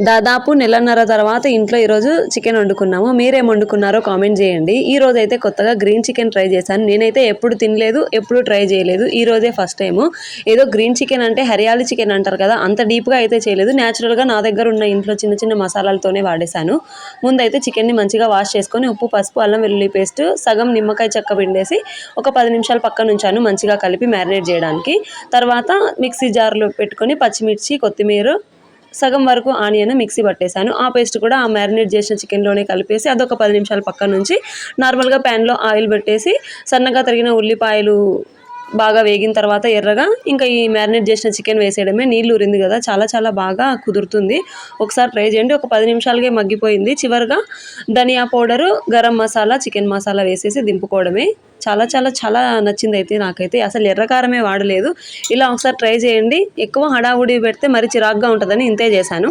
దాదాపు నెలన్నర తర్వాత ఇంట్లో ఈరోజు చికెన్ వండుకున్నాము. మీరేం వండుకున్నారో కామెంట్ చేయండి. ఈ రోజు అయితే కొత్తగా గ్రీన్ చికెన్ ట్రై చేశాను. నేనైతే ఎప్పుడు తినలేదు, ఎప్పుడు ట్రై చేయలేదు. ఈ రోజే ఫస్ట్ టైము. ఏదో గ్రీన్ చికెన్ అంటే హరియాలి చికెన్ అంటారు కదా, అంత డీప్గా అయితే చేయలేదు. న్యాచురల్గా నా దగ్గర ఉన్న ఇంట్లో చిన్న చిన్న మసాలాలతోనే వాడేశాను. ముందైతే చికెన్ని మంచిగా వాష్ చేసుకొని ఉప్పు, పసుపు, అల్లం వెల్లుల్లి పేస్ట్, సగం నిమ్మకాయ చెక్క పిండేసి ఒక 10 నిమిషాలు పక్కన ఉంచాను మంచిగా కలిపి మ్యారినేట్ చేయడానికి. తర్వాత మిక్సీ జార్లో పెట్టుకొని పచ్చిమిర్చి, కొత్తిమీర, సగం వరకు ఆనియన్ మిక్సీ పట్టేశాను. ఆ పేస్ట్ కూడా ఆ మ్యారినేట్ చేసిన చికెన్లోనే కలిపేసి అదొక 10 నిమిషాల పక్కన నుంచి నార్మల్గా ప్యాన్లో ఆయిల్ పెట్టేసి సన్నగా తరిగిన ఉల్లిపాయలు బాగా వేగిన తర్వాత ఎర్రగా ఇంకా ఈ మ్యారినేట్ చేసిన చికెన్ వేసేయడమే. నీళ్ళు ఉరింది కదా, చాలా చాలా బాగా కుదురుతుంది. ఒకసారి ట్రై చేయండి. ఒక 10 నిమిషాలకే మగ్గిపోయింది. చివరిగా ధనియా పౌడరు, గరం మసాలా, చికెన్ మసాలా వేసేసి దింపుకోవడమే. చాలా చాలా చాలా నచ్చింది అయితే నాకైతే. అసలు ఎర్రకారమే వాడలేదు. ఇలా ఒకసారి ట్రై చేయండి. ఎక్కువ హడావుడి పెడితే మరి చిరాగ్గా ఉంటుందని ఇంతే చేశాను.